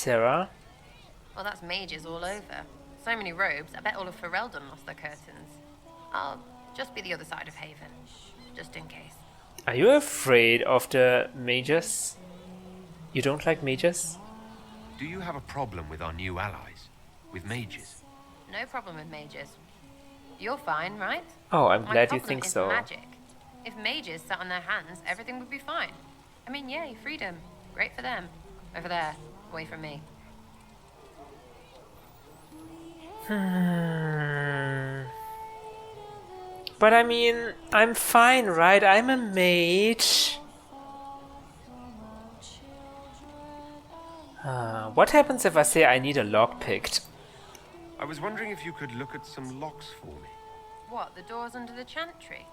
Sarah. Well, that's mages all over. So many robes, I bet all of Ferelden lost their curtains. I'll just be the other side of Haven, just in case. Are you afraid of the mages? You don't like mages? Do you have a problem with our new allies? With mages? No problem with mages. You're fine, right? Oh, I'm My glad you problem think is so. magic. If mages sat on their hands, everything would be fine. I mean, yay, freedom. Great for them. Over there, away from me. But I mean, I'm fine, right? I'm a mage. What happens if I say I need a lock picked? I was wondering if you could look at some locks for me. What, the doors under the chantry?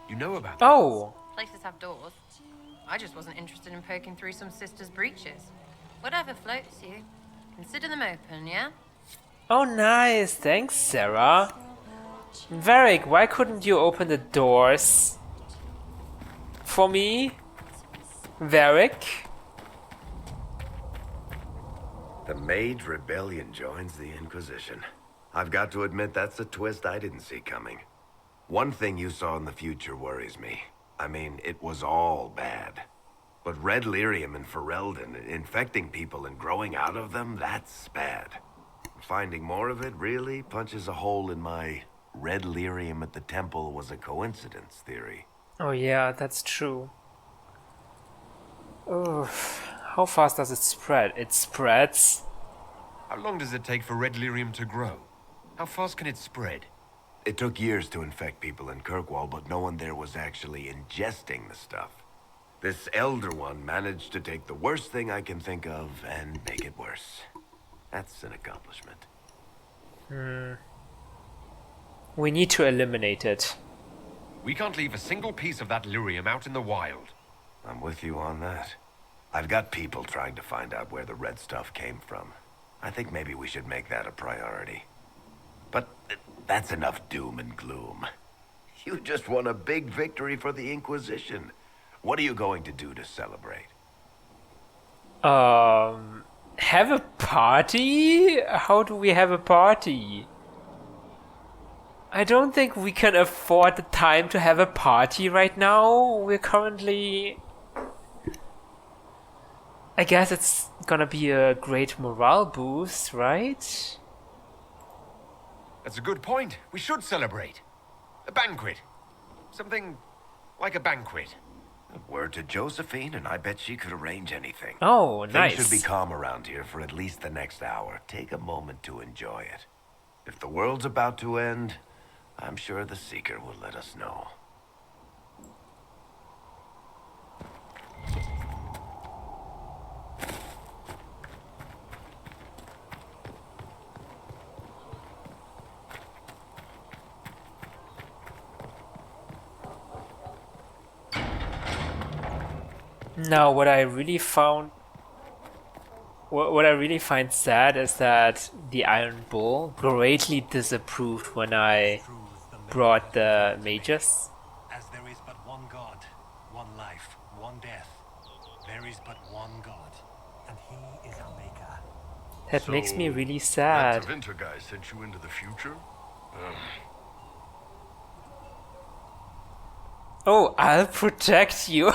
You know about that? Oh, Places have doors. I just wasn't interested in poking through some sister's breeches. Whatever floats you. Consider them open, yeah? oh nice. Thanks, Sarah. Varric, why couldn't you open the doors for me? Varric? The Mage Rebellion joins the Inquisition. I've got to admit that's a twist I didn't see coming. One thing you saw in the future worries me. I mean, it was all bad. But red lyrium in Ferelden, infecting people and growing out of them, that's bad. Finding more of it really punches a hole in my red lyrium at the temple was a coincidence theory. Oh yeah, that's true. Oh, how fast does it spread? It spreads. How long does it take for red lyrium to grow? How fast can it spread? It took years to infect people in Kirkwall, but no one there was actually ingesting the stuff. This Elder One managed to take the worst thing I can think of and make it worse. That's an accomplishment. We need to eliminate it. We can't leave a single piece of that lyrium out in the wild. I'm with you on that. I've got people trying to find out where the red stuff came from. I think maybe we should make that a priority. But that's enough doom and gloom. You just won a big victory for the Inquisition. What are you going to do to celebrate? Have a party? How do we have a party? I don't think we can afford the time to have a party right now. We're currently... I guess it's gonna be a great morale boost, right? That's a good point. We should celebrate. A banquet. Something like a banquet. Word to Josephine, and I bet she could arrange anything. Oh, nice. Things should be calm around here for at least the next hour. Take a moment to enjoy it. If the world's about to end, I'm sure the Seeker will let us know. Now, what I really find sad is that the Iron Bull greatly disapproved when I brought the mages. As there is but one God, one life, one death. There is but one God, and he is our maker. That makes me really That sad. Winter guy sent you into the future? Oh, I'll protect you.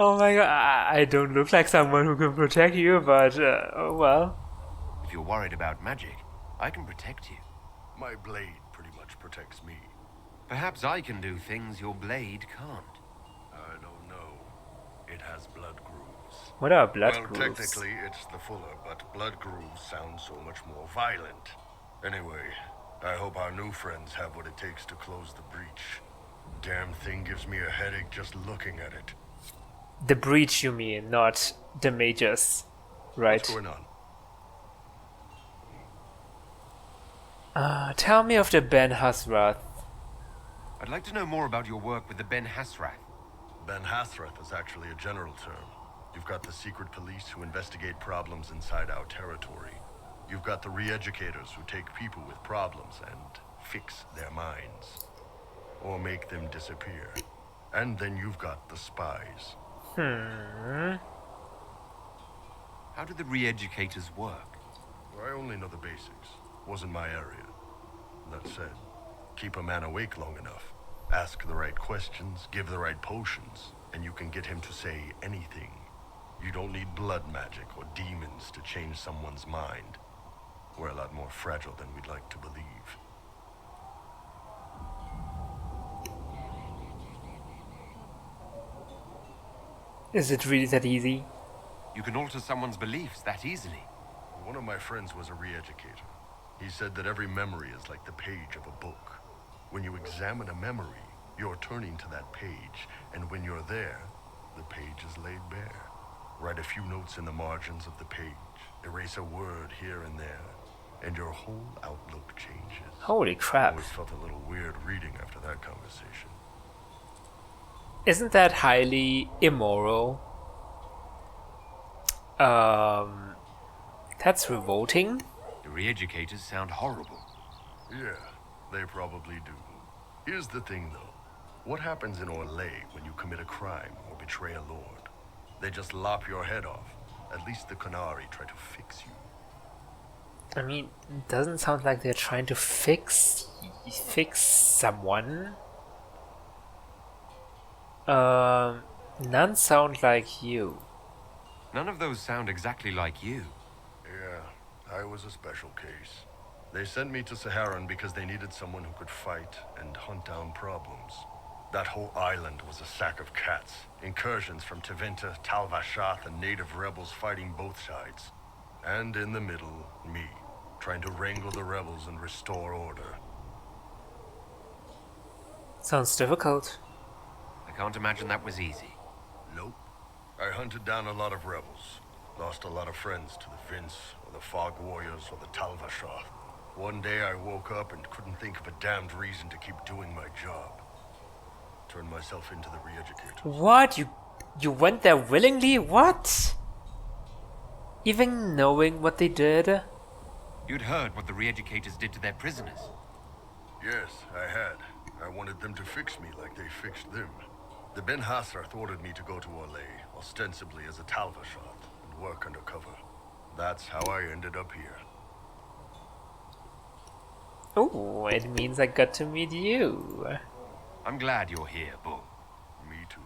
Oh my god, I don't look like someone who can protect you, but oh well. If you're worried about magic, I can protect you. My blade pretty much protects me. Perhaps I can do things your blade can't. I don't know. It has blood grooves. What are blood Well, grooves? technically it's the fuller, but blood grooves sound so much more violent. Anyway, I hope our new friends have what it takes to close the breach. Damn thing gives me a headache just looking at it. The breach, you mean, not the mages, right? What's going on? Tell me of the Ben Hasrath. I'd like to know more about your work with the Ben Hasrath. Ben Hasrath is actually a general term. You've got the secret police who investigate problems inside our territory. You've got the re-educators who take people with problems and fix their minds. Or make them disappear. And then you've got the spies. How How do the re-educators work? I only know the basics. Wasn't my area. That said, keep a man awake long enough. Ask the right questions, give the right potions, and you can get him to say anything. You don't need blood magic or demons to change someone's mind. We're a lot more fragile than we'd like to believe. Is it really that easy? You can alter someone's beliefs that easily. One of my friends was a re-educator. He said that every memory is like the page of a book. When you examine a memory, you're turning to that page, and when you're there, the page is laid bare. Write a few notes in the margins of the page, erase a word here and there, and your whole outlook changes. Holy I crap. always felt a little weird reading after that conversation. Isn't that highly immoral? That's revolting. The re-educators sound horrible. Yeah, they probably do. Here's the thing, though. What happens in Orlais when you commit a crime or betray a lord? They just lop your head off. At least the Qunari try to fix you. I mean, it doesn't sound like they're trying to fix someone. None sound like you. None of those sound exactly like you. Yeah, I was a special case. They sent me to Saharan because they needed someone who could fight and hunt down problems. That whole island was a sack of cats. Incursions from Tevinter, Tal Vashath, and native rebels fighting both sides. And in the middle, me, trying to wrangle the rebels and restore order. Sounds difficult. I can't imagine that was easy. Nope. I hunted down a lot of rebels. Lost a lot of friends to the Vince, or the Fog Warriors, or the Tal Vashath. One day I woke up and couldn't think of a damned reason to keep doing my job. Turned myself into the re-educator. What? You went there willingly? What? Even knowing what they did? You'd heard what the re-educators did to their prisoners. Yes, I had. I wanted them to fix me like they fixed them. The Ben Hassrath ordered me to go to Orlais, ostensibly as a Tal Vashath, and work undercover. That's how I ended up here. Oh, it means I got to meet you. I'm glad you're here, Bull. Me too.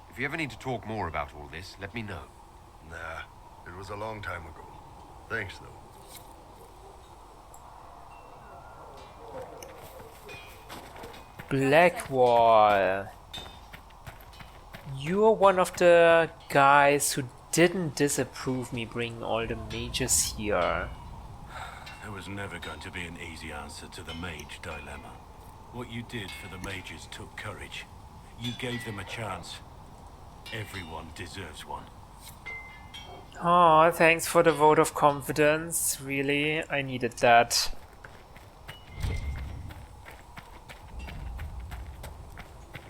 If you ever need to talk more about all this, let me know. Nah, it was a long time ago. Thanks, though. Blackwall. You're one of the guys who didn't disapprove me bringing all the mages here. There was never going to be an easy answer to the mage dilemma. What you did for the mages took courage. You gave them a chance. Everyone deserves one. Oh, thanks for the vote of confidence. Really, I needed that.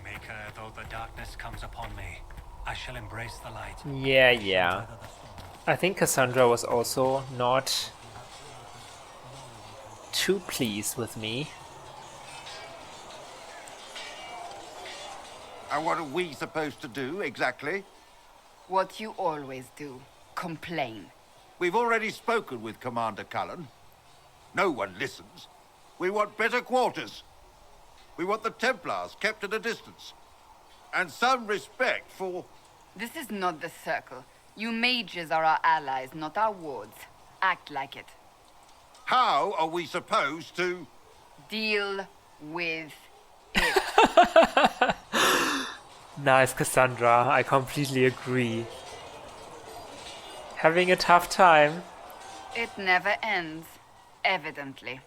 Maker, though the darkness comes upon me, I shall embrace the light. Yeah. I think Cassandra was also not too pleased with me. And what are we supposed to do, exactly? What you always do. Complain. We've already spoken with Commander Cullen. No one listens. We want better quarters. We want the Templars kept at a distance. And some respect for... This is not the Circle. You mages are our allies, not our wards. Act like it. How are we supposed to... Deal with it. Nice, Cassandra. I completely agree. Having a tough time. It never ends, evidently.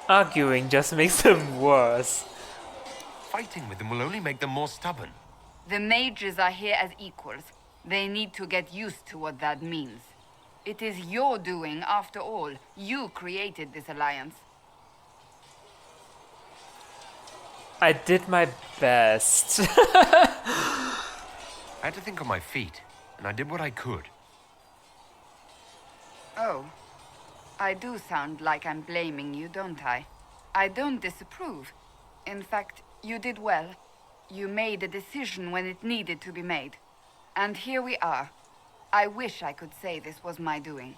Arguing just makes them worse. Fighting with them will only make them more stubborn. The mages are here as equals. They need to get used to what that means. It is your doing, after all. You created this alliance. I did my best. I had to think on my feet, and I did what I could. Oh. I do sound like I'm blaming you, don't I? I don't disapprove. In fact, you did well. You made a decision when it needed to be made. And here we are. I wish I could say this was my doing.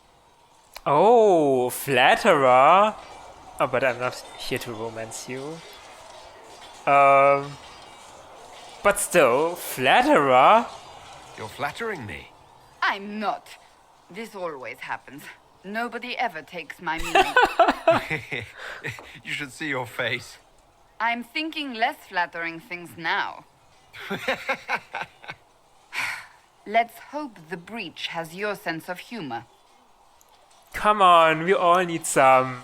Oh, flatterer. Oh, but I'm not here to romance you. But still, flatterer. You're flattering me. I'm not. This always happens. Nobody ever takes my meaning. You should see your face. I'm thinking less flattering things now. Let's hope the breach has your sense of humor. Come on, we all need some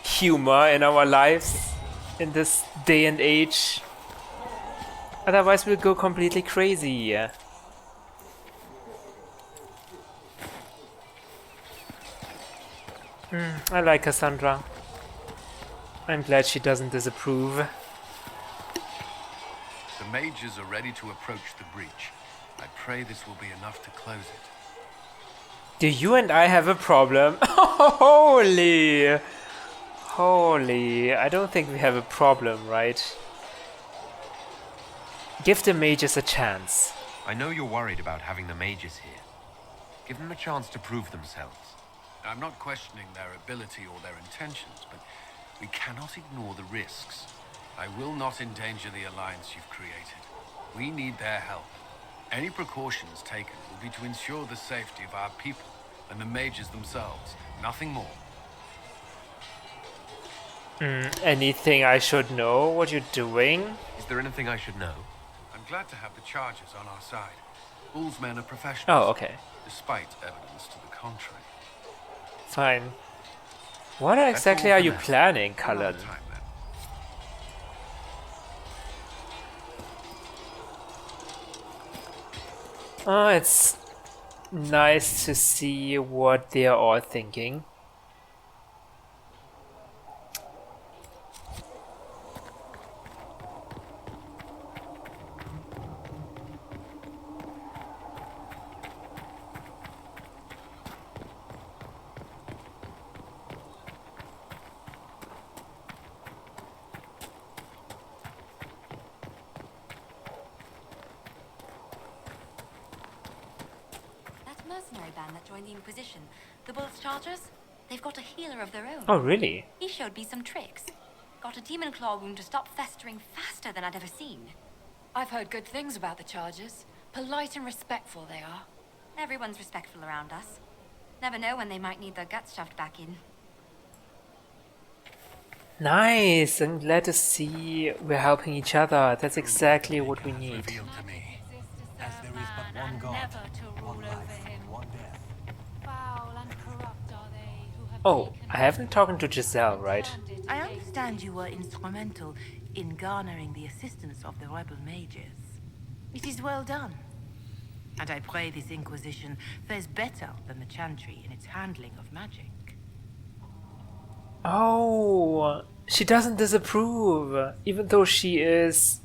humor in our lives in this day and age. Otherwise we'll go completely crazy. I like Cassandra. I'm glad she doesn't disapprove. The mages are ready to approach the breach. I pray this will be enough to close it. Do you and I have a problem? Holy! Holy, I don't think we have a problem, right? Give the mages a chance. I know you're worried about having the mages here. Give them a chance to prove themselves. I'm not questioning their ability or their intentions, but we cannot ignore the risks. I will not endanger the alliance you've created. We need their help. Any precautions taken will be to ensure the safety of our people and the mages themselves. Nothing more. Anything I should know what you're doing? Is there anything I should know? I'm glad to have the charges on our side. Bull's men are professionals. Oh, okay. Despite evidence to the contrary. Fine. What exactly are you planning, Cullen? Oh, it's nice to see what they are all thinking. Mercenary band that joined the Inquisition, the Bull's Chargers, they've got a healer of their own. Oh, really? He showed me some tricks. Got a demon claw wound to stop festering faster than I'd ever seen. I've heard good things about the Chargers. Polite and respectful they are. Everyone's respectful around us. Never know when they might need their guts shoved back in. Nice! I'm glad to see we're helping each other. That's exactly what we need. Revealed to me, as there is but one God, one life, one death. Oh, I haven't talked to Giselle, right? I understand you were instrumental in garnering the assistance of the rebel mages. It is well done. And I pray this Inquisition fares better than the Chantry in its handling of magic. Oh, she doesn't disapprove, even though she is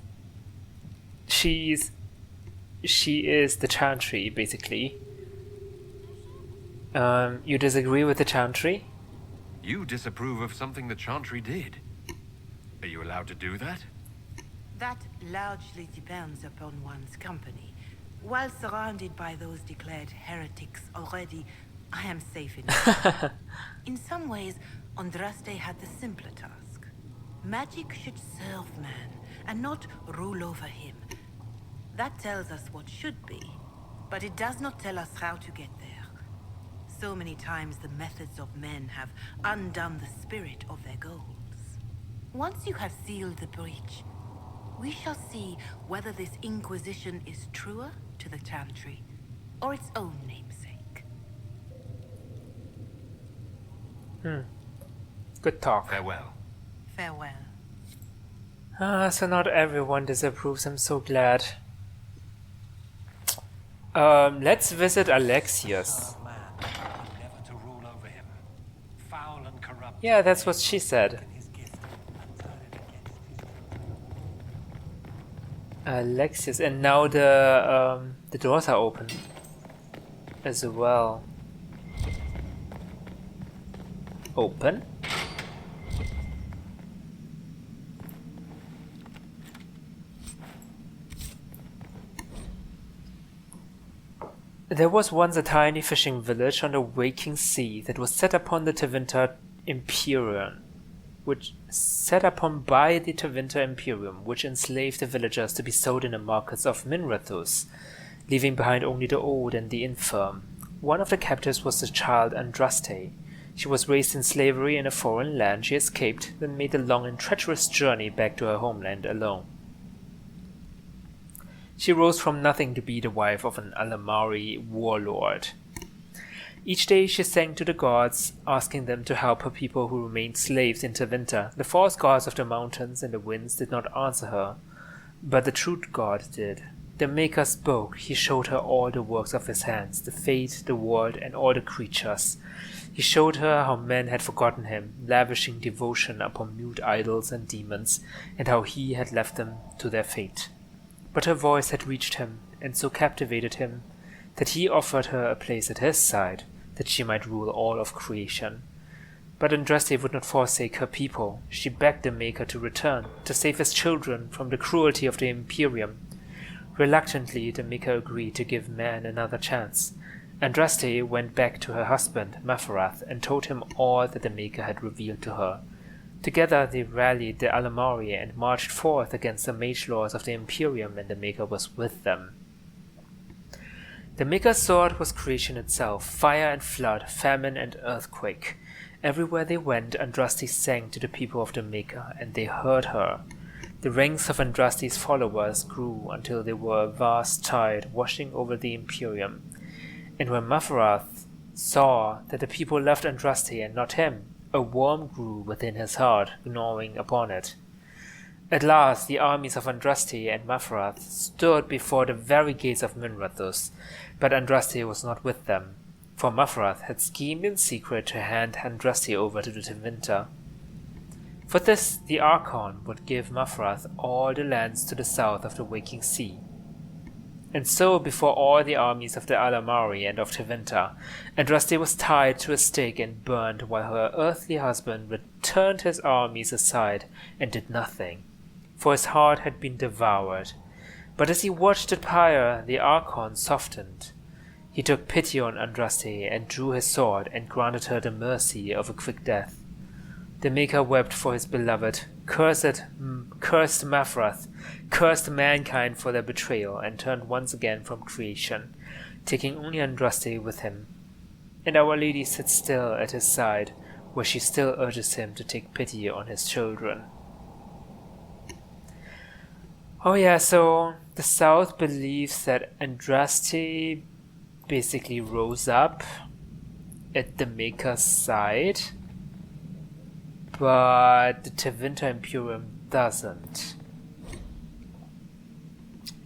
the Chantry, basically. You disagree with the Chantry? You disapprove of something the Chantry did. Are you allowed to do that? That largely depends upon one's company. While surrounded by those declared heretics already, I am safe enough. In some ways, Andraste had the simpler task. Magic should serve man, and not rule over him. That tells us what should be, but it does not tell us how to get there. So many times the methods of men have undone the spirit of their goals. Once you have sealed the breach, we shall see whether this Inquisition is truer to the Chantry, or its own namesake. Good talk. Farewell. Farewell. So not everyone disapproves, I'm so glad. Let's visit Alexius. Yeah, that's what she said. Alexius, and now the doors are open as well. Open? There was once a tiny fishing village on the waking sea that was set upon the Tevinter Imperium, which enslaved the villagers to be sold in the markets of Minrathus, leaving behind only the old and the infirm. One of the captives was the child Andraste. She was raised in slavery in a foreign land. She escaped, then made the long and treacherous journey back to her homeland alone. She rose from nothing to be the wife of an Alamari warlord. Each day she sang to the gods, asking them to help her people who remained slaves in Tevinter. The false gods of the mountains and the winds did not answer her, but the true god did. The Maker spoke. He showed her all the works of his hands, the fate, the world, and all the creatures. He showed her how men had forgotten him, lavishing devotion upon mute idols and demons, and how he had left them to their fate. But her voice had reached him, and so captivated him, that he offered her a place at his side, that she might rule all of creation. But Andraste would not forsake her people. She begged the Maker to return, to save his children from the cruelty of the Imperium. Reluctantly, the Maker agreed to give man another chance. Andraste went back to her husband, Mafarath, and told him all that the Maker had revealed to her. Together they rallied the Alamari and marched forth against the mage lords of the Imperium, and the Maker was with them. The Maker's sword was creation itself, fire and flood, famine and earthquake. Everywhere they went, Andraste sang to the people of the Maker, and they heard her. The ranks of Andraste's followers grew until they were a vast tide washing over the Imperium. And when Mafarath saw that the people loved Andraste and not him, a worm grew within his heart, gnawing upon it. At last the armies of Andraste and Mafarath stood before the very gates of Minrathus, but Andraste was not with them, for Mafarath had schemed in secret to hand Andraste over to the Tevinter. For this the Archon would give Mafarath all the lands to the south of the Waking Sea. And so, before all the armies of the Alamari and of Tevinter, Andraste was tied to a stake and burned, while her earthly husband turned his armies aside and did nothing, for his heart had been devoured. But as he watched the pyre, the Archon softened. He took pity on Andraste and drew his sword and granted her the mercy of a quick death. The Maker wept for his beloved, cursed Mafarath, cursed mankind for their betrayal, and turned once again from creation, taking only Andraste with him. And Our Lady sits still at his side, where she still urges him to take pity on his children. Oh yeah, so the South believes that Andraste basically rose up at the Maker's side, but the Tevinter Imperium doesn't.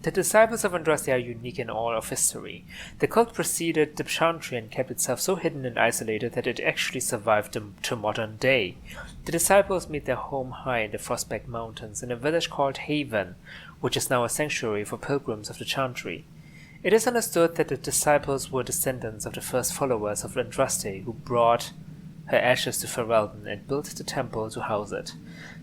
The disciples of Andraste are unique in all of history. The cult preceded the Chantry and kept itself so hidden and isolated that it actually survived to modern day. The disciples made their home high in the Frostback Mountains in a village called Haven, which is now a sanctuary for pilgrims of the Chantry. It is understood that the disciples were descendants of the first followers of Andraste, who brought her ashes to Ferelden and built the temple to house it.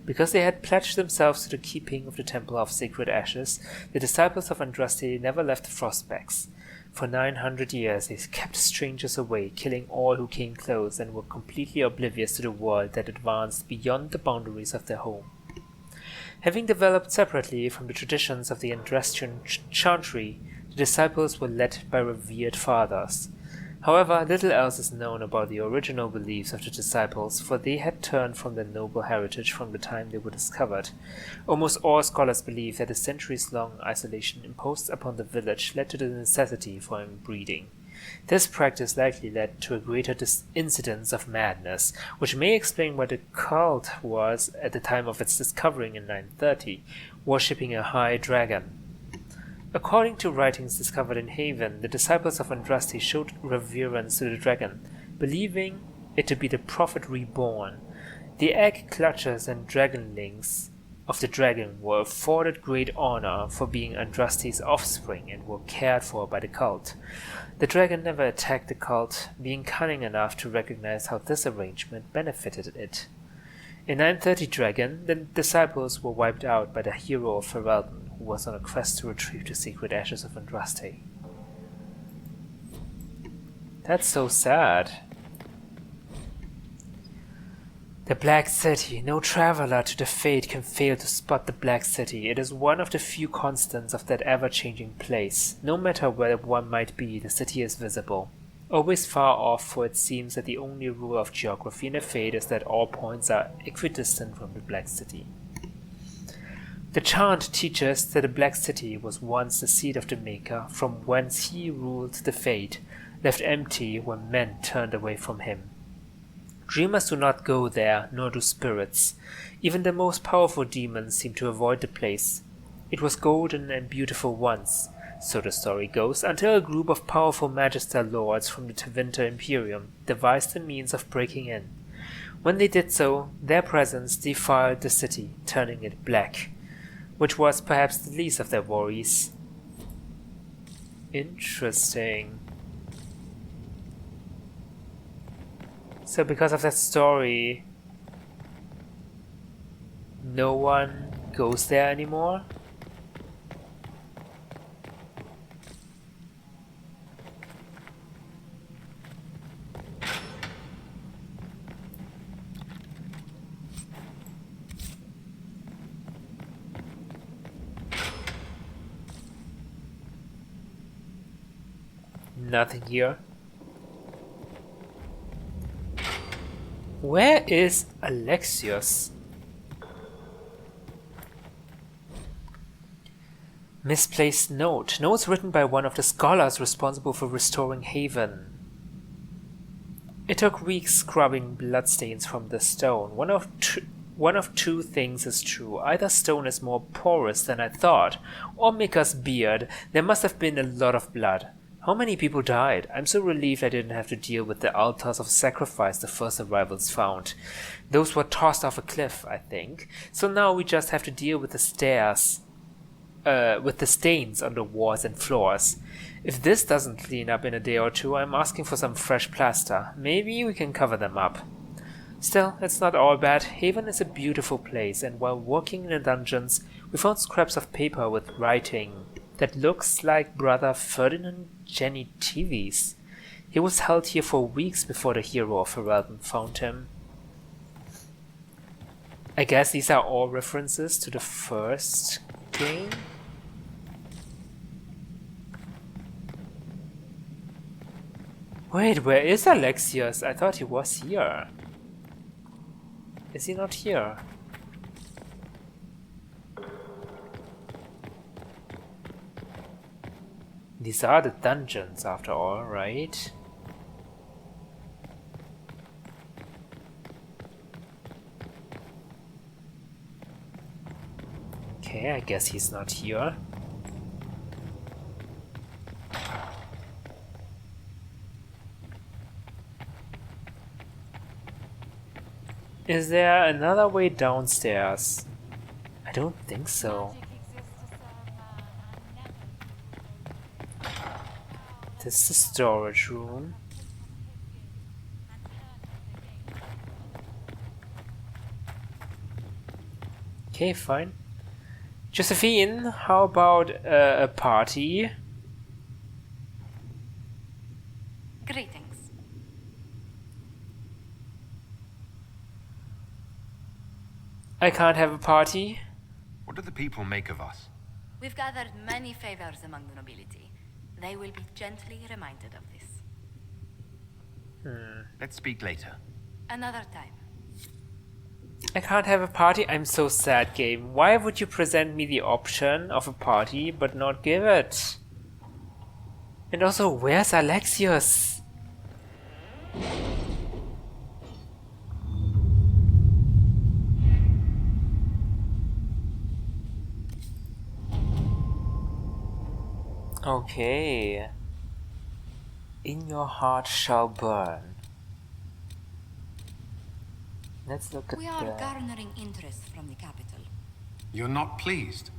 Because they had pledged themselves to the keeping of the Temple of Sacred Ashes, the disciples of Andraste never left the Frostbacks. For 900 years they kept strangers away, killing all who came close, and were completely oblivious to the world that advanced beyond the boundaries of their home. Having developed separately from the traditions of the Andrastian Chantry, the disciples were led by revered fathers. However, little else is known about the original beliefs of the disciples, for they had turned from their noble heritage from the time they were discovered. Almost all scholars believe that the centuries-long isolation imposed upon the village led to the necessity for inbreeding. This practice likely led to a greater incidence of madness, which may explain why the cult was, at the time of its discovering in 930, worshipping a high dragon. According to writings discovered in Haven, the disciples of Andraste showed reverence to the dragon, believing it to be the prophet reborn. The egg clutchers and dragonlings of the dragon were afforded great honor for being Andraste's offspring and were cared for by the cult. The dragon never attacked the cult, being cunning enough to recognize how this arrangement benefited it. In 930 Dragon, the disciples were wiped out by the hero of Ferelden, who was on a quest to retrieve the secret ashes of Andraste. That's so sad. The Black City. No traveler to the Fate can fail to spot the Black City. It is one of the few constants of that ever-changing place. No matter where one might be, the city is visible. Always far off, for it seems that the only rule of geography in the Fate is that all points are equidistant from the Black City. The chant teaches that the Black City was once the seat of the Maker, from whence he ruled the Fate, left empty when men turned away from him. Dreamers do not go there, nor do spirits. Even the most powerful demons seem to avoid the place. It was golden and beautiful once, so the story goes, until a group of powerful Magister lords from the Tevinter Imperium devised a means of breaking in. When they did so, their presence defiled the city, turning it black, which was perhaps the least of their worries. Interesting. So because of that story, no one goes there anymore? Nothing here. Where is Alexios? Misplaced note. Notes written by one of the scholars responsible for restoring Haven. It took weeks scrubbing bloodstains from the stone. One of two things is true. Either stone is more porous than I thought, or Mika's beard. There must have been a lot of blood. How many people died? I'm so relieved I didn't have to deal with the altars of sacrifice the first arrivals found. Those were tossed off a cliff, I think. So now we just have to deal with the stairs, with the stains on the walls and floors. If this doesn't clean up in a day or two, I'm asking for some fresh plaster. Maybe we can cover them up. Still, it's not all bad. Haven is a beautiful place, and while walking in the dungeons, we found scraps of paper with writing that looks like Brother Ferdinand Genitivis. He was held here for weeks before the hero of Ferelden found him. I guess these are all references to the first game? Wait, where is Alexios? I thought he was here. Is he not here? These are the dungeons, after all, right? Okay, I guess he's not here. Is there another way downstairs? I don't think so. This is the storage room. Okay, fine. Josephine, how about a party? Greetings. I can't have a party. What do the people make of us? We've gathered many favors among the nobility. They will be gently reminded of this. Let's speak later. Another time. I can't have a party? I'm so sad, game. Why would you present me the option of a party but not give it? And also, where's Alexios? Okay. In your heart shall burn. Let's look at We are garnering interest from the capital. You're not pleased?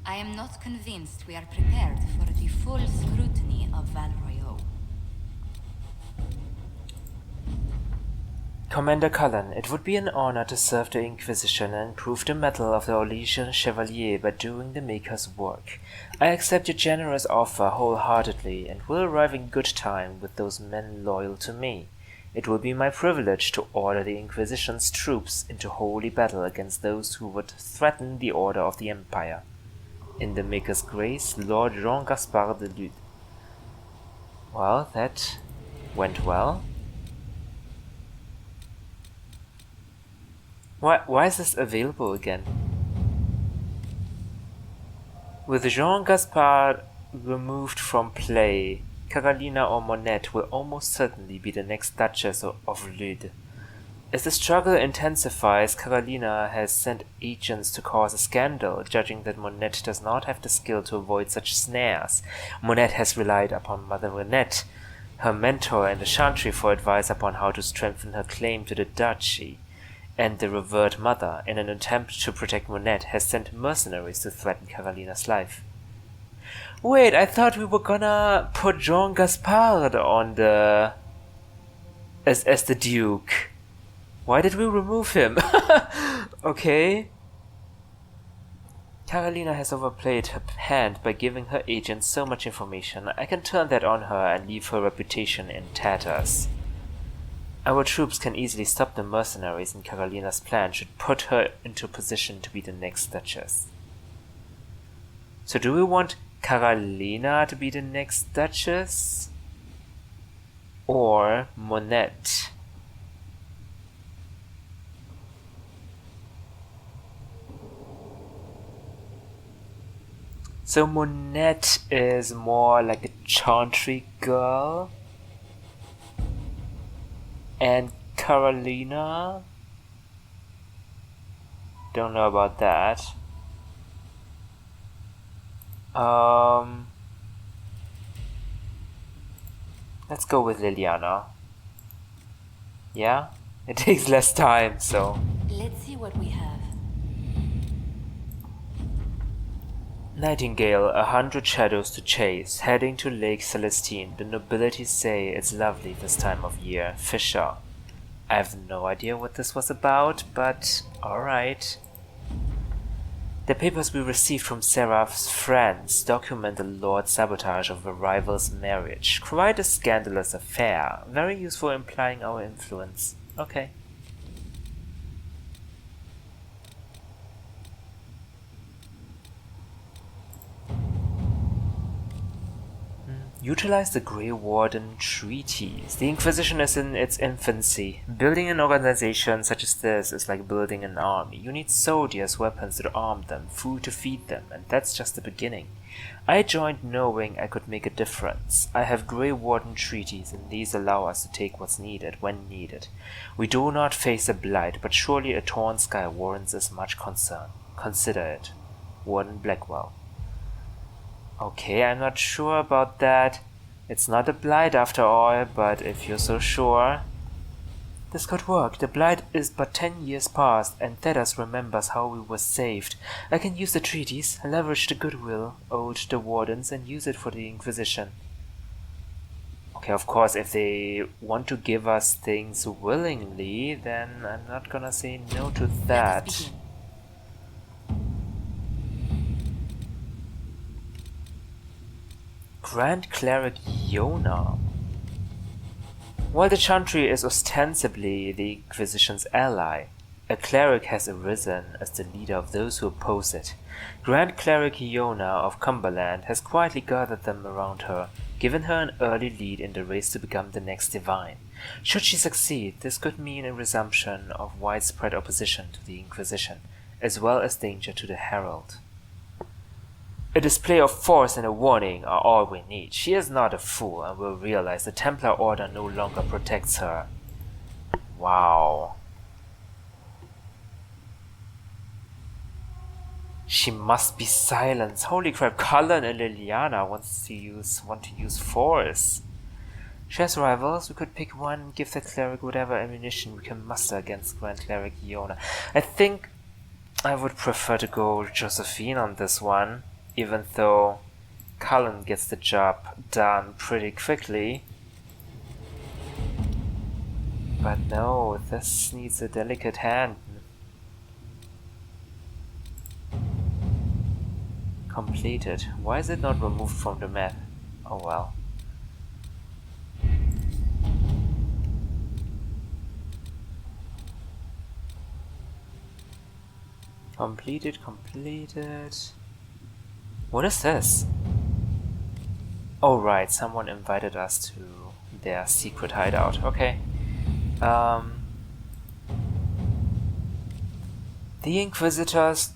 I am not convinced we are prepared for the full scrutiny of Val Royeaux. Commander Cullen, it would be an honor to serve the Inquisition and prove the mettle of the Orlesian Chevalier by doing the Maker's work. I accept your generous offer wholeheartedly and will arrive in good time with those men loyal to me. It will be my privilege to order the Inquisition's troops into holy battle against those who would threaten the order of the Empire. In the Maker's grace, Lord Jean-Gaspard de Lude. Well, that went well. Why is this available again? With Jean-Gaspard removed from play, Carolina or Monette will almost certainly be the next Duchess of Lude. As the struggle intensifies, Carolina has sent agents to cause a scandal, judging that Monette does not have the skill to avoid such snares. Monette has relied upon Mother Renette, her mentor in the Chantry, for advice upon how to strengthen her claim to the duchy. And the Revered Mother, in an attempt to protect Monette, has sent mercenaries to threaten Carolina's life. Wait, I thought we were gonna put Jean-Gaspard on the... as the Duke. Why did we remove him? Okay. Carolina has overplayed her hand by giving her agents so much information. I can turn that on her and leave her reputation in tatters. Our troops can easily stop the mercenaries, and Carolina's plan should put her into position to be the next Duchess. So do we want Carolina to be the next Duchess? Or Monette? So Monette is more like a Chantry girl. And Carolina? Don't know about that. Let's go with Liliana. Yeah? It takes less time, so... Let's see what we have. Nightingale, 100 shadows to chase, heading to Lake Celestine. The nobility say it's lovely this time of year. Fisher. I have no idea what this was about, but alright. The papers we received from Seraph's friends document the Lord's sabotage of a rival's marriage. Quite a scandalous affair. Very useful implying our influence. Okay. Utilize the Grey Warden treaties. The Inquisition is in its infancy. Building an organization such as this is like building an army. You need soldiers, weapons to arm them, food to feed them, and that's just the beginning. I joined knowing I could make a difference. I have Grey Warden treaties, and these allow us to take what's needed when needed. We do not face a blight, but surely a torn sky warrants as much concern. Consider it. Warden Blackwell. Okay, I'm not sure about that. It's not a blight after all, but if you're so sure... This could work. The blight is but 10 years past, and Thedas remembers how we were saved. I can use the treaties, leverage the goodwill owed the Wardens, and use it for the Inquisition. Okay, of course, if they want to give us things willingly, then I'm not gonna say no to that. Grand Cleric Yona. While the Chantry is ostensibly the Inquisition's ally, a cleric has arisen as the leader of those who oppose it. Grand Cleric Yona of Cumberland has quietly gathered them around her, given her an early lead in the race to become the next divine. Should she succeed, this could mean a resumption of widespread opposition to the Inquisition, as well as danger to the Herald. A display of force and a warning are all we need. She is not a fool and will realize the Templar Order no longer protects her. Wow. She must be silenced. Holy crap, Cullen and Liliana want to use force. She has rivals. We could pick one and give the cleric whatever ammunition we can muster against Grand Cleric Yona. I think I would prefer to go Josephine on this one. Even though Cullen gets the job done pretty quickly. But no, this needs a delicate hand. Completed. Why is it not removed from the map? Oh well. Completed. What is this? Oh right, someone invited us to their secret hideout. Okay. The Inquisitor's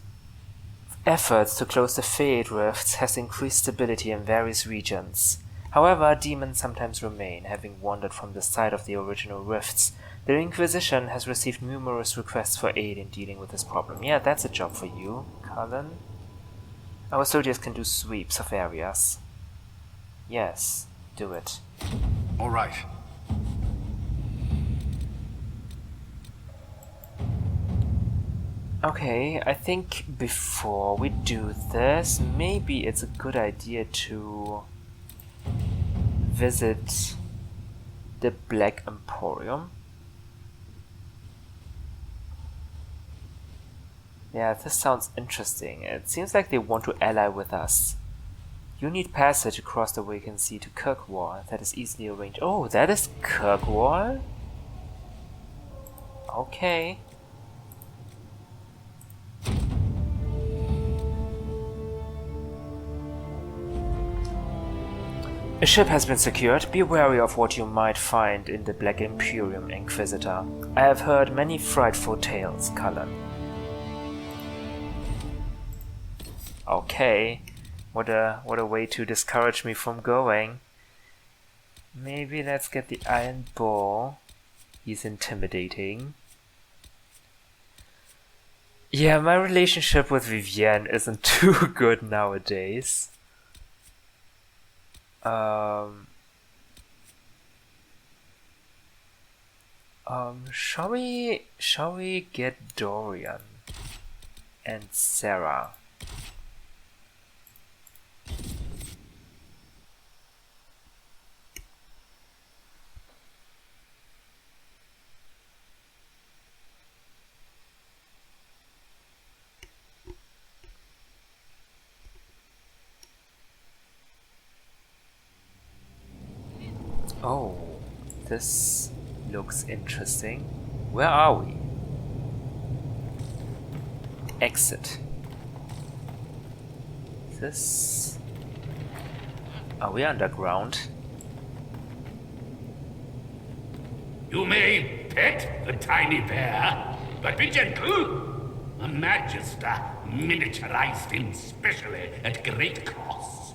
efforts to close the Fade Rifts has increased stability in various regions. However, demons sometimes remain, having wandered from the site of the original rifts. The Inquisition has received numerous requests for aid in dealing with this problem. Yeah, that's a job for you, Cullen. Our soldiers can do sweeps of areas. Yes, do it. All right. Okay, I think before we do this, maybe it's a good idea to visit the Black Emporium. Yeah, this sounds interesting. It seems like they want to ally with us. You need passage across the Waken Sea to Kirkwall. That is easily arranged. Oh, that is Kirkwall? Okay. A ship has been secured. Be wary of what you might find in the Black Imperium, Inquisitor. I have heard many frightful tales, Cullen. Okay, what a way to discourage me from going. Maybe let's get the Iron Ball. He's intimidating. Yeah, my relationship with Vivienne isn't too good nowadays. Shall we get Dorian and Sarah? Oh, this looks interesting. Where are we? Exit. This... Are we underground? You may pet the tiny bear, but be gentle. A Magister miniaturized him specially at great cost.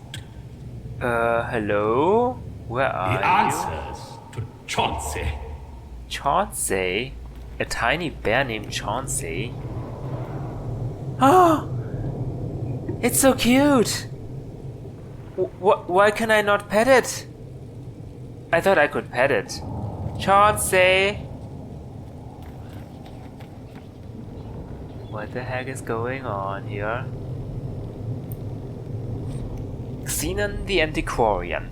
Hello? Where are He answers to Chauncey. Chauncey? A tiny bear named Chauncey? Oh! It's so cute! Why can I not pet it? I thought I could pet it. Chauncey! What the heck is going on here? Xenon the Antiquarian.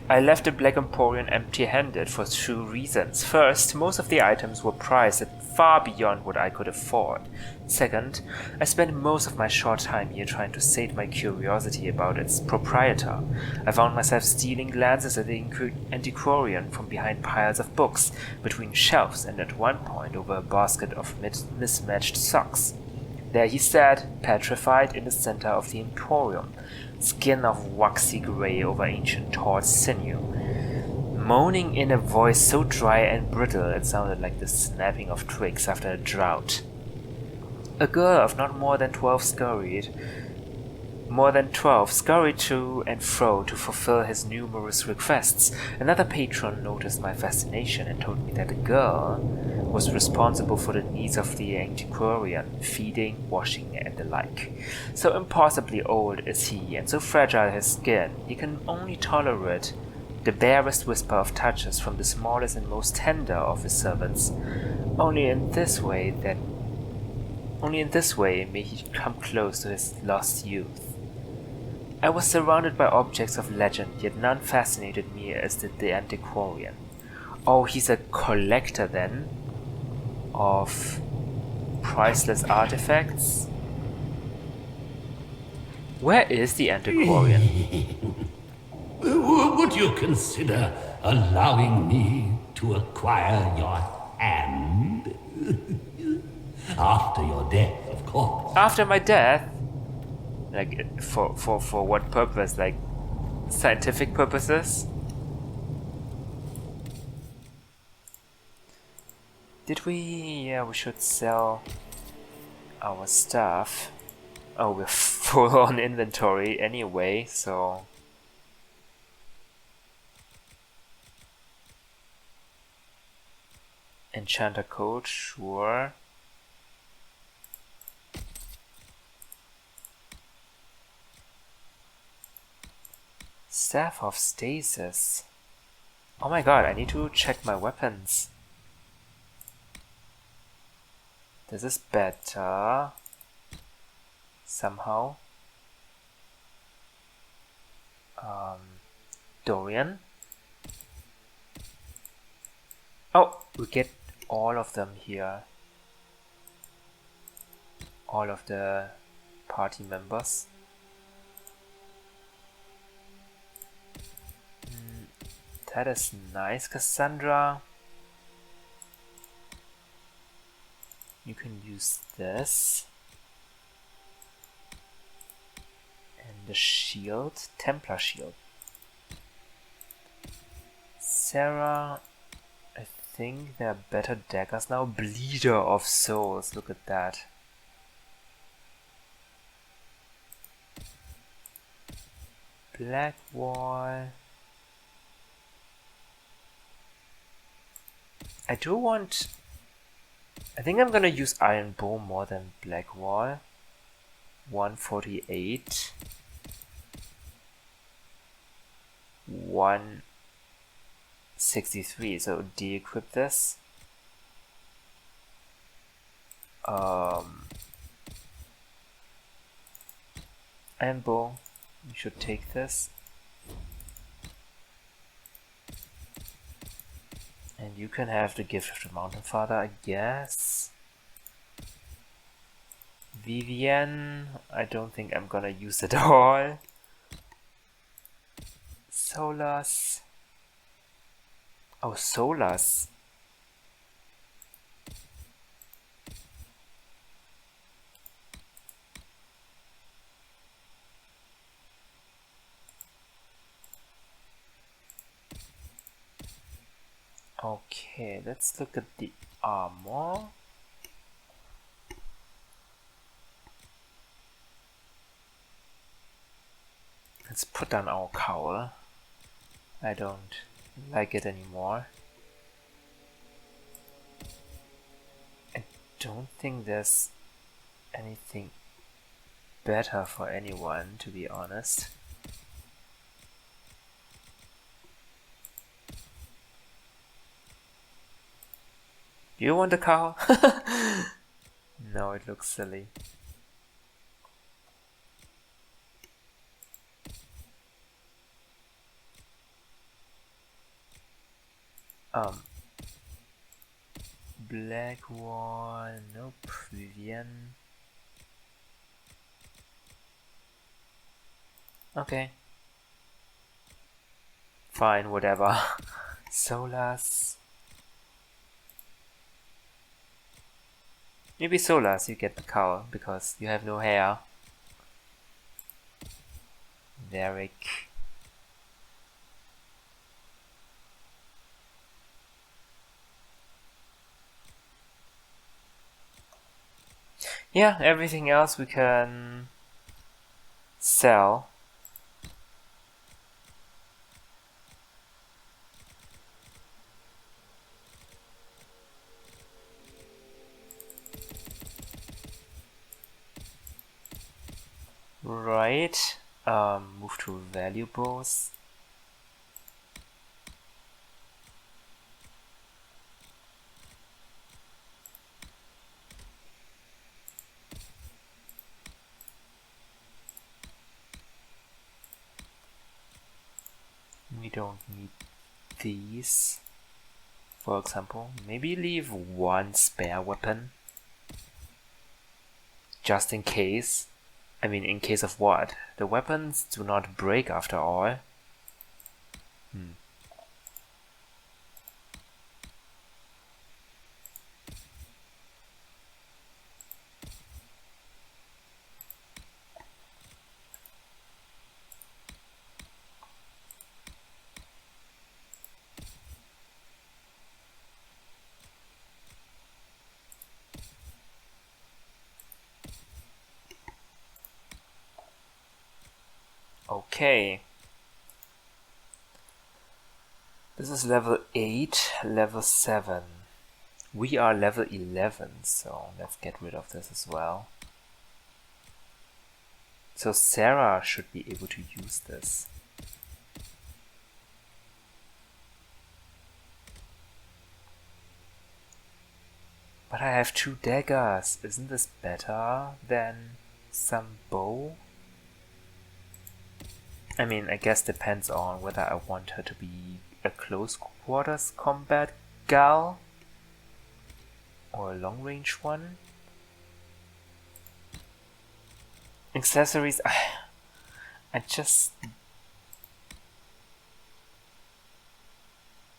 I left the Black Emporium empty-handed for two reasons. First, most of the items were priced at far beyond what I could afford. Second, I spent most of my short time here trying to sate my curiosity about its proprietor. I found myself stealing glances at the Antiquarian from behind piles of books, between shelves, and at one point over a basket of mismatched socks. There he sat, petrified in the center of the Emporium, skin of waxy gray over ancient taut sinew, moaning in a voice so dry and brittle it sounded like the snapping of twigs after a drought. A girl of not more than 12 scurried to and fro to fulfill his numerous requests. Another patron noticed my fascination and told me that the girl was responsible for the needs of the Antiquarian, feeding, washing, and the like. So impossibly old is he, and so fragile his skin, he can only tolerate the barest whisper of touches from the smallest and most tender of his servants. Only in this way may he come close to his lost youth. I was surrounded by objects of legend, yet none fascinated me as did the Antiquarian. Oh, he's a collector then of priceless artifacts. Where is the Antiquarian? Would you consider allowing me to acquire your hand? After your death, of course. After my death? Like, for what purpose? Like, scientific purposes? Did we... yeah, we should sell our stuff. Oh, we're full on inventory anyway, so... Enchanter code, sure. Staff of Stasis. Oh my god, I need to check my weapons. This is better. Somehow. Dorian. Oh, we get all of them here. All of the party members. That is nice, Cassandra. You can use this. And the shield, Templar shield. Sarah, I think there are better daggers now. Bleeder of Souls, look at that. Black Wall. I do want... I think I'm gonna use Iron Bow more than Black Wall. 148. 163, so de-equip this. Iron Bow, we should take this. And you can have the Gift of the Mountain Father, I guess. Vivienne, I don't think I'm gonna use it all. Solas. Oh, Solas. Okay, let's look at the armor. Let's put down our cowl. I don't like it anymore. I don't think there's anything better for anyone, to be honest. You want a cowl? No, it looks silly. Black Wall, nope. Vivienne. Okay. Fine, whatever. Solas. Maybe Solas, you get the cowl because you have no hair. Varric. Yeah, everything else we can sell. Right, move to valuables. We don't need these. for example. Maybe leave one spare weapon. Just in case. I mean, in case of what? The weapons do not break after all. Okay. This is level 8, level 7. We are level 11, so let's get rid of this as well. So Sarah should be able to use this. But I have 2 daggers. Isn't this better than some bow? I mean, I guess depends on whether I want her to be a close quarters combat gal or a long range one. Accessories, I just...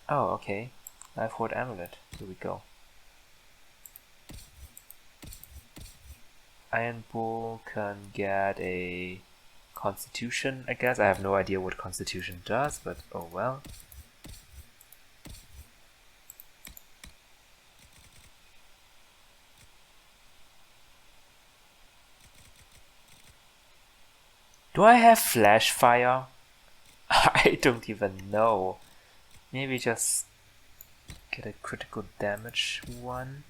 Oh, okay. Life Hoard Amulet. Here we go. Iron Bull can get a Constitution, I guess. I have no idea what Constitution does, but oh well. Do I have flash fire? I don't even know. Maybe just get a critical damage one.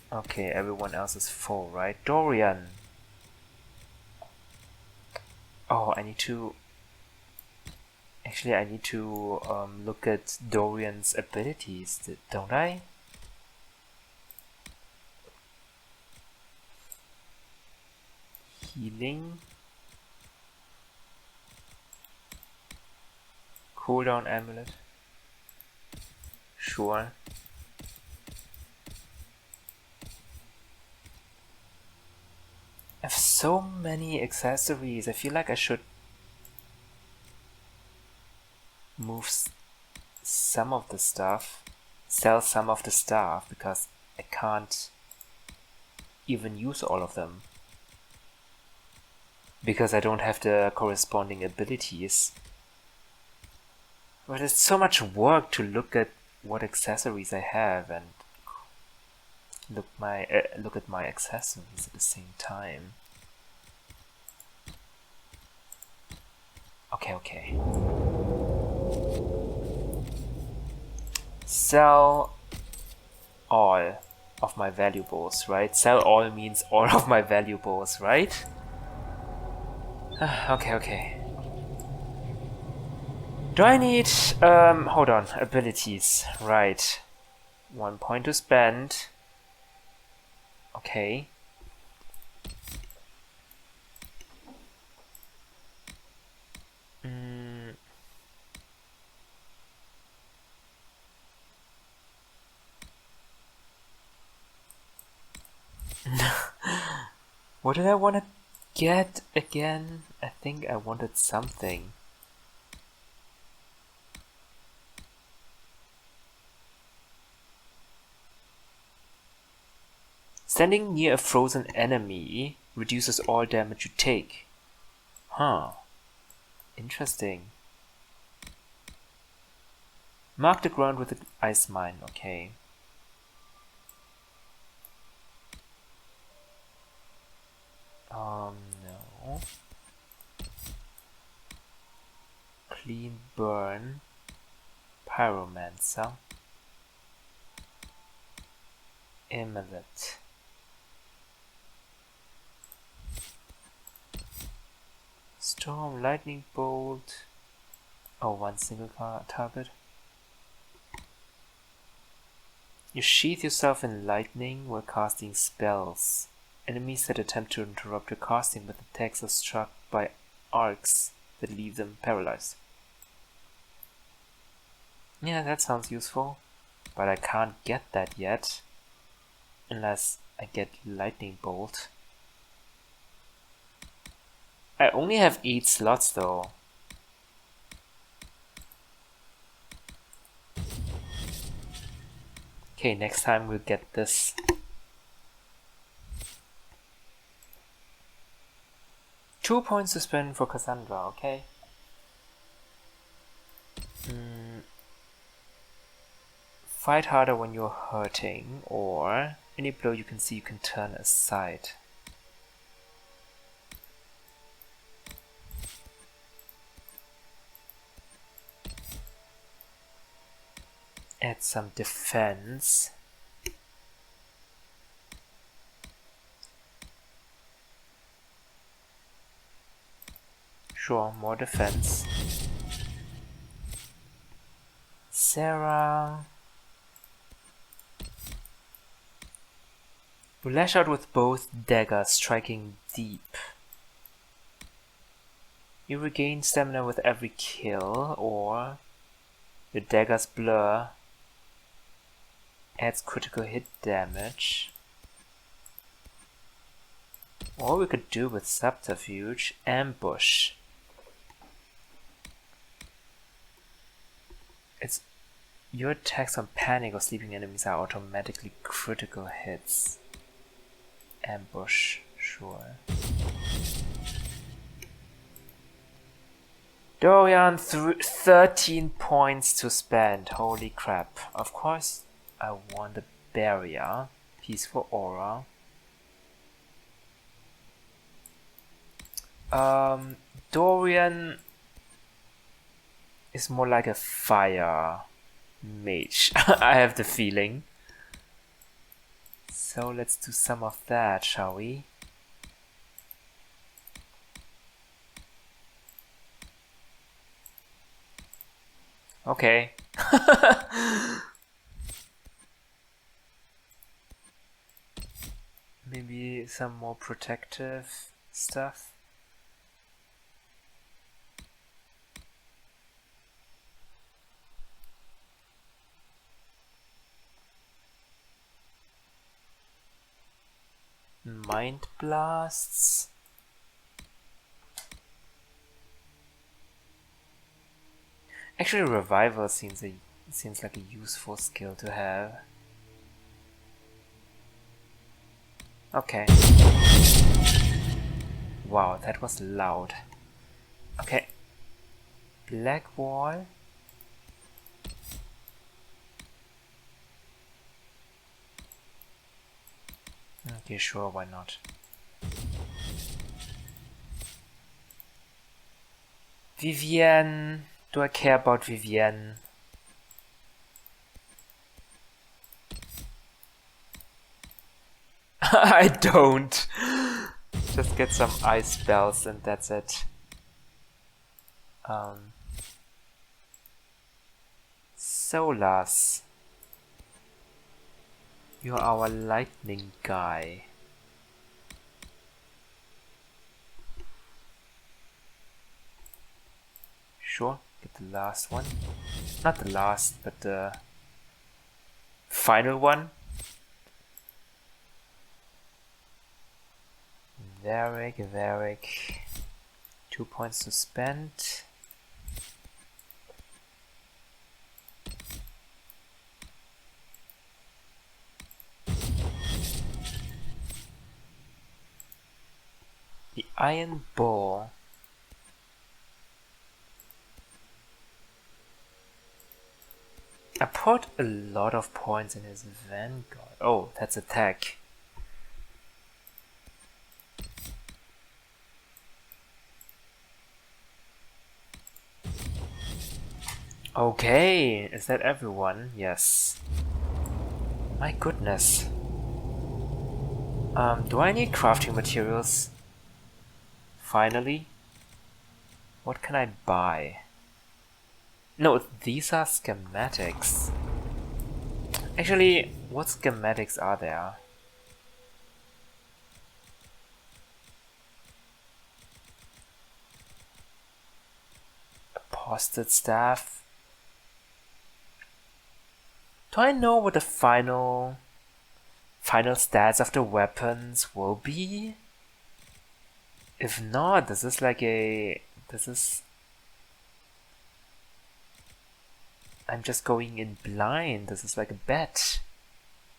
Okay, everyone else is full, right? Dorian! Oh, I need to... Actually, I need to look at Dorian's abilities, don't I? Healing. Cooldown amulet. Sure. I have so many accessories. I feel like I should move some of the stuff, sell some of the stuff, because I can't even use all of them. Because I don't have the corresponding abilities. But it's so much work to look at what accessories I have and look at my accessories at the same time. Okay. Sell all of my valuables, right? Sell all means all of my valuables, right? Okay. Do I need, hold on, abilities, right. 1 point to spend. Okay. What did I want to get again? I think I wanted something. Standing near a frozen enemy reduces all damage you take. Huh. Interesting. Mark the ground with the ice mine. Okay. No. Clean burn. Pyromancer. Amulet. Storm, lightning bolt. Oh, one single target. You sheath yourself in lightning while casting spells. Enemies that attempt to interrupt your casting with attacks are struck by arcs that leave them paralyzed. Yeah, that sounds useful. But I can't get that yet. Unless I get lightning bolt. I only have 8 slots though. Okay, next time we'll get this. Two points to spend for Cassandra, okay. Fight harder when you're hurting, or any blow you can see you can turn aside. Add some defense. Sure, more defense. Sarah. You lash out with both daggers, striking deep. You regain stamina with every kill, or your daggers blur. Adds critical hit damage. Or we could do with subterfuge, ambush. It's your attacks on panic or sleeping enemies are automatically critical hits. Ambush, sure. Dorian, 13 points to spend. Holy crap. Of course, I want the barrier. Peaceful aura. Dorian is more like a fire mage. I have the feeling. So let's do some of that, shall we? Okay. Maybe some more protective stuff. Mind blasts. Actually, revival seems like a useful skill to have. Okay. Wow, that was loud. Okay. Black wall. Okay, sure, why not? Vivienne. Do I care about Vivienne? I don't. Just get some ice spells and that's it. Solas. You're our lightning guy. Sure, get the last one. Not the last, but the final one. Varric. 2 points to spend. The Iron Ball. I put a lot of points in his Vanguard. Oh, that's attack. Okay, is that everyone? Yes. My goodness. Do I need crafting materials? Finally? What can I buy? No, these are schematics. Actually, what schematics are there? A posted staff. Do I know what the final stats of the weapons will be? If not, this is I'm just going in blind. This is like a bet.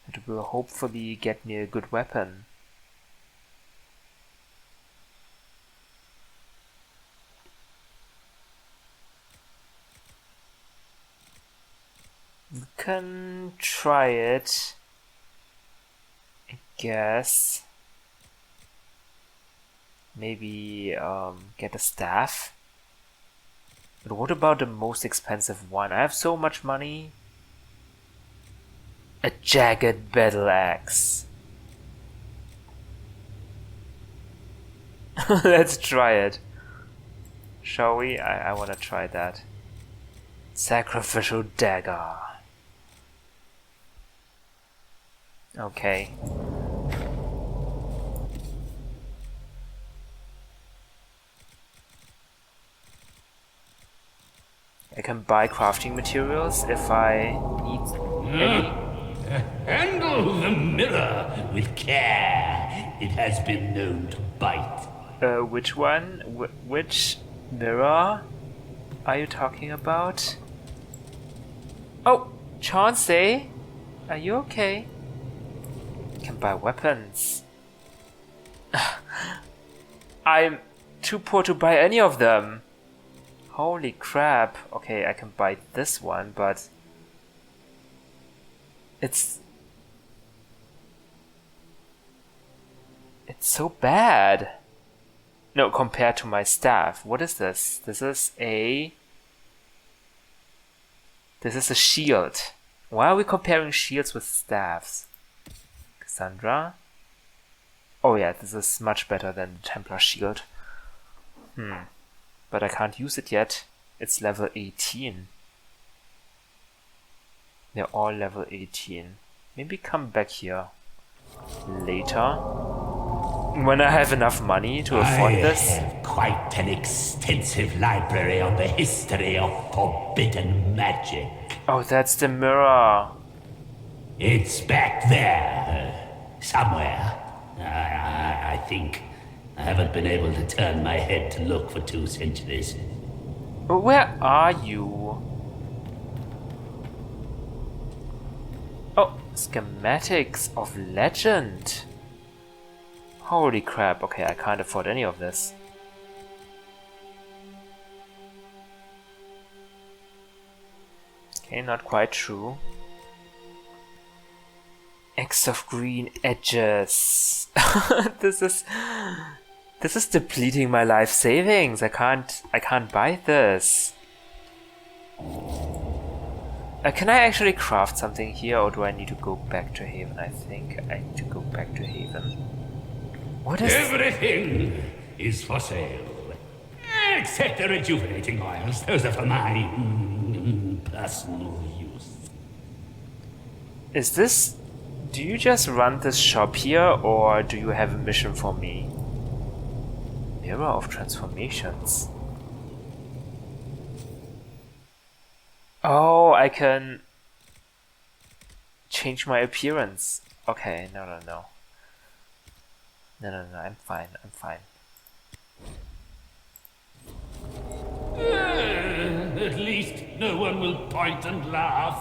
It will hopefully get me a good weapon. We can try it, I guess. Maybe get a staff. But what about the most expensive one? I have so much money. A Jagged Battle Axe. Let's try it. Shall we? I wanna try that. Sacrificial Dagger. Okay. I can buy crafting materials if I need any. Handle the mirror with care. It has been known to bite. Which one? Which mirror are you talking about? Oh, Chauncey, are you okay? I can buy weapons. I'm too poor to buy any of them. Holy crap. Okay, I can buy this one, but it's so bad. No, compared to my staff. What is this? This is a shield. Why are we comparing shields with staffs? Cassandra? Oh yeah, this is much better than the Templar shield. But I can't use it yet. It's level 18. They're all level 18. Maybe come back here later. When I have enough money to afford this. I have quite an extensive library on the history of forbidden magic. Oh, that's the mirror. It's back there, somewhere. I think. I haven't been able to turn my head to look for 2 centuries. Where are you? Oh, schematics of legend. Holy crap, okay, I can't afford any of this. Okay, not quite true. X of green edges. This is depleting my life savings. I can't buy this. Can I actually craft something here, or do I need to go back to Haven? I think I need to go back to Haven. What is... Everything is for sale. Except the rejuvenating oils. Those are for my personal use. Is this... Do you just run this shop here, or do you have a mission for me? Mirror of Transformations. Oh, I can change my appearance. Okay, no, I'm fine. At least no one will point and laugh.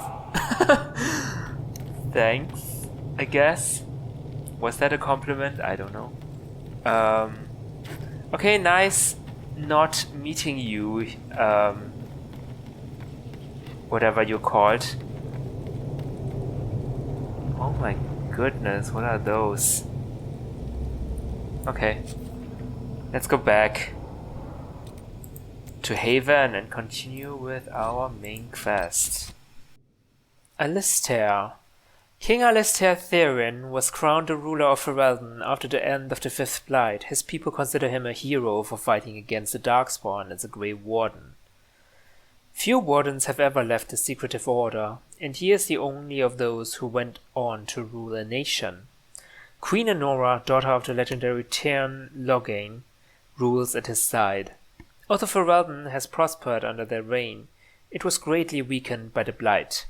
Thanks, I guess. Was that a compliment? I don't know. Okay, nice not meeting you, whatever you're called. Oh my goodness, what are those? Okay, let's go back to Haven and continue with our main quest. Alistair. King Alistair Therin was crowned the ruler of Ferelden after the end of the Fifth Blight. His people consider him a hero for fighting against the Darkspawn as a Grey Warden. Few wardens have ever left the Secretive Order, and he is the only of those who went on to rule a nation. Queen Enora, daughter of the legendary Tearn Loghain, rules at his side. Although Ferelden has prospered under their reign, it was greatly weakened by the Blight.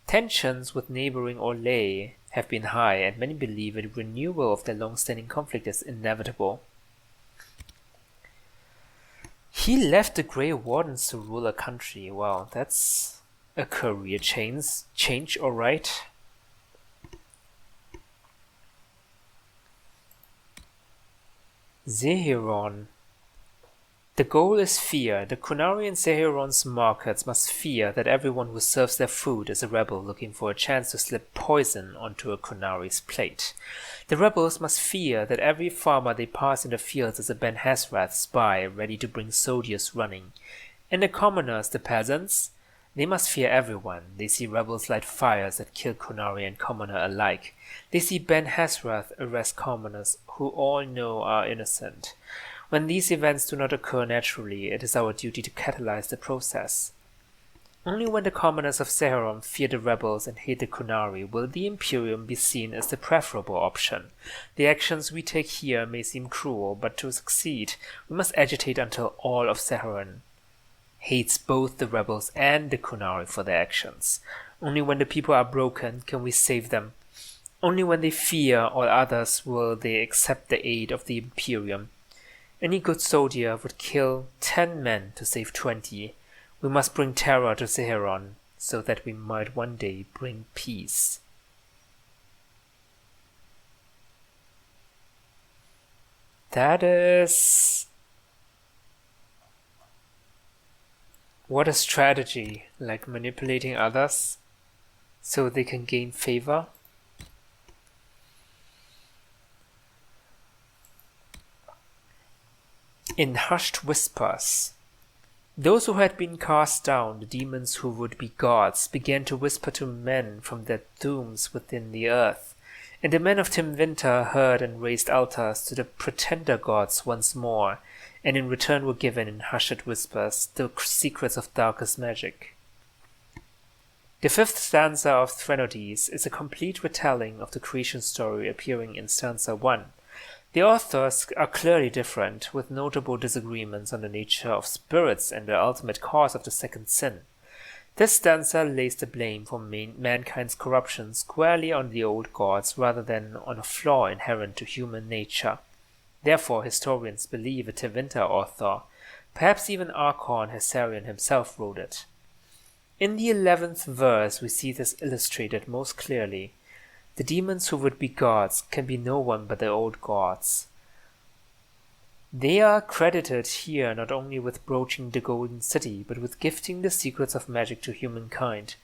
Tensions with neighboring Orlais have been high, and many believe a renewal of their long-standing conflict is inevitable. He left the Grey Wardens to rule a country. Wow, that's a career change, alright. Zehiron. The goal is fear. The Qunari and Zehiron's markets must fear that everyone who serves their food is a rebel looking for a chance to slip poison onto a Qunari's plate. The rebels must fear that every farmer they pass in the fields is a Ben Hasrath spy ready to bring soldiers running. And the commoners, the peasants, they must fear everyone. They see rebels light fires that kill Qunari and commoner alike. They see Ben Hasrath arrest commoners who all know are innocent. When these events do not occur naturally, it is our duty to catalyze the process. Only when the commoners of Zehiron fear the rebels and hate the Qunari will the Imperium be seen as the preferable option. The actions we take here may seem cruel, but to succeed, we must agitate until all of Zehiron hates both the rebels and the Qunari for their actions. Only when the people are broken can we save them. Only when they fear all others will they accept the aid of the Imperium. Any good soldier would kill 10 men to save 20. We must bring terror to Zehiron, so that we might one day bring peace. That is... what a strategy, like manipulating others so they can gain favor. In hushed whispers, those who had been cast down, the demons who would be gods, began to whisper to men from their tombs within the earth, and the men of Timvinter heard and raised altars to the pretender gods once more, and in return were given in hushed whispers the secrets of darkest magic. The fifth stanza of Threnodies is a complete retelling of the creation story appearing in stanza 1. The authors are clearly different, with notable disagreements on the nature of spirits and the ultimate cause of the second sin. This stanza lays the blame for mankind's corruption squarely on the old gods rather than on a flaw inherent to human nature. Therefore, historians believe a Tevinter author, perhaps even Archon Hessarian himself, wrote it. In the 11th verse we see this illustrated most clearly. The demons who would be gods can be no one but the old gods. They are credited here not only with broaching the Golden City, but with gifting the secrets of magic to humankind.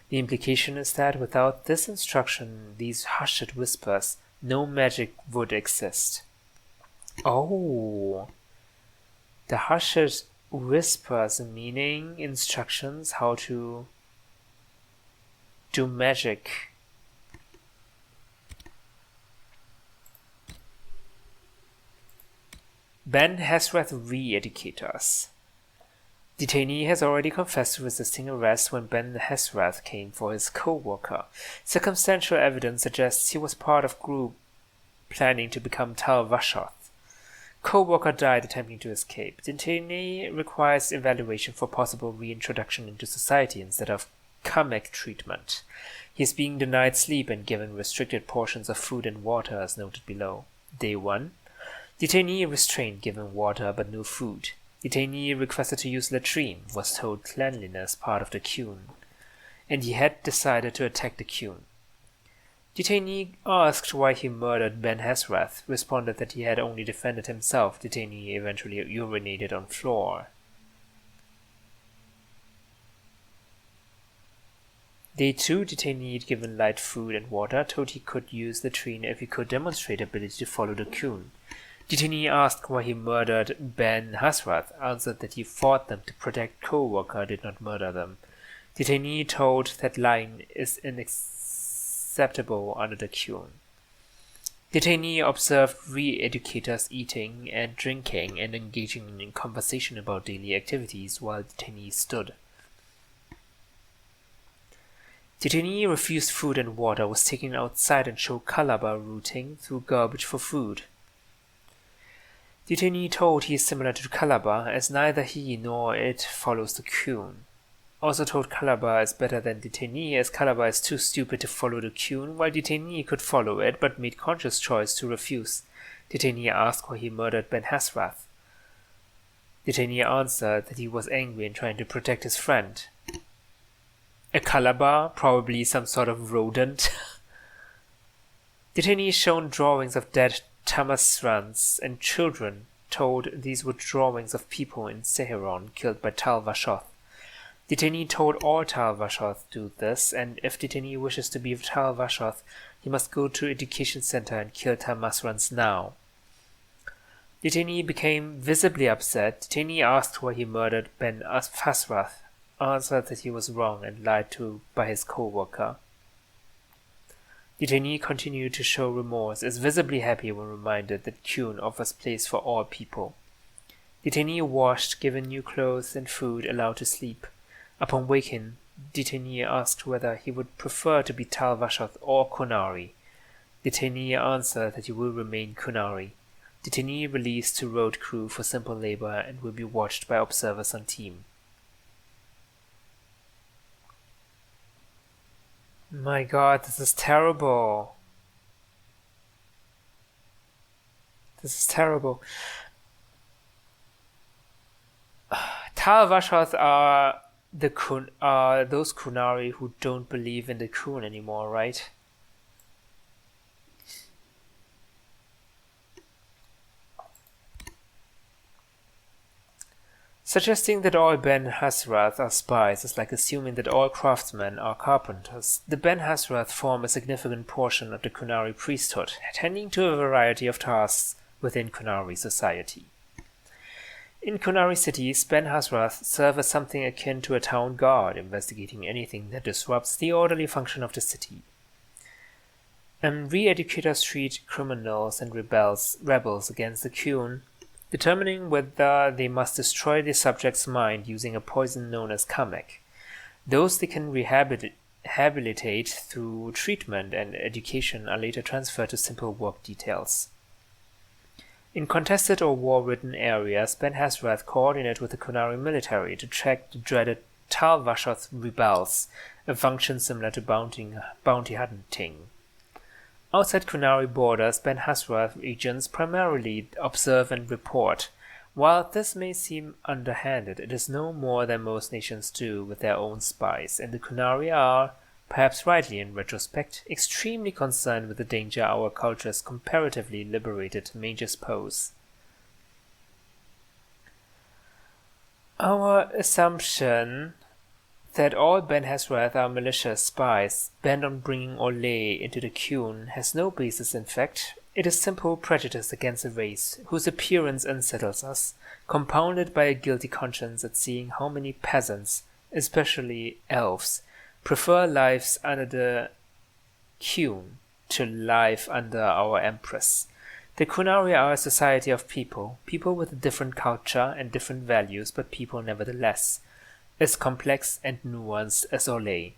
The implication is that without this instruction, these hushed whispers, no magic would exist. Oh, the hushed whispers meaning instructions how to do magic. Ben Hasrath re-educate us. Detainee has already confessed to resisting arrest when Ben Hasrath came for his co-worker. Circumstantial evidence suggests he was part of group planning to become Tal Vashoth. Co-worker died attempting to escape. Detainee requires evaluation for possible reintroduction into society instead of Kamek treatment. He is being denied sleep and given restricted portions of food and water as noted below. Day 1. Detainee restrained, given water but no food. Detainee requested to use latrine, was told cleanliness part of the Qun, and he had decided to attack the Qun. Detainee asked why he murdered Ben Hasrath, responded that he had only defended himself. Detainee eventually urinated on floor. Day 2, Detainee, given light food and water, told he could use latrine if he could demonstrate ability to follow the Qun. Detainee asked why he murdered Ben Hasrath, answered that he fought them to protect co-worker, did not murder them. Detainee told that lying is unacceptable under the Qun. Detainee observed re-educators eating and drinking and engaging in conversation about daily activities while Detainee stood. Detainee refused food and water, was taken outside and showed Calabar rooting through garbage for food. Detainee told he is similar to Calabar, as neither he nor it follows the Qun. also told Calabar is better than Detainee, as Calabar is too stupid to follow the Qun, while Detainee could follow it but made conscious choice to refuse. Detainee asked why he murdered Ben Hasrath. Detainee answered that he was angry and trying to protect his friend. A Calabar, probably some sort of rodent. Detainee shown drawings of dead Tamasrans and children, told these were drawings of people in Seheron killed by Tal Vashoth. Detainee told all Tal Vashoth do this, and if Detainee wishes to be Tal Vashoth, he must go to education center and kill Tamasrans now. Detainee became visibly upset. Detainee asked why he murdered Ben Hasrath, answered that he was wrong and lied to by his co-worker. Detainee continued to show remorse, is visibly happy when reminded that Qun offers place for all people. Detainee washed, given new clothes and food, allowed to sleep. Upon waking, Detainee asked whether he would prefer to be Tal Vashoth or Kunari. Detainee answered that he will remain Kunari. Detainee released to road crew for simple labor and will be watched by observers on team. My god, this is terrible. This is terrible. Tal Vashoth are those Kunari who don't believe in the Qun anymore, right? Suggesting that all Ben Hasrath are spies is like assuming that all craftsmen are carpenters. The Ben Hasrath form a significant portion of the Kunari priesthood, tending to a variety of tasks within Kunari society. In Kunari cities, Ben Hasrath serve as something akin to a town guard, investigating anything that disrupts the orderly function of the city. Re-educators treat criminals and rebels against the Qun, determining whether they must destroy the subject's mind using a poison known as kamek. Those they can rehabilitate through treatment and education are later transferred to simple work details. In contested or war-ridden areas, Ben Hasrath coordinate with the Kunari military to track the dreaded Tal Vashoth rebels, a function similar to bounty hunting. Outside Kunari borders, Ben Hasrath agents primarily observe and report. While this may seem underhanded, it is no more than most nations do with their own spies, and the Kunari are, perhaps rightly in retrospect, extremely concerned with the danger our culture's comparatively liberated mages pose. Our assumption that all Ben Hasrath are malicious spies bent on bringing Olay into the Qun has no basis in fact. It is simple prejudice against a race whose appearance unsettles us, compounded by a guilty conscience at seeing how many peasants, especially elves, prefer lives under the Qun to life under our empress. The Kunari are a society of people with a different culture and different values, but people nevertheless, as complex and nuanced as Olay.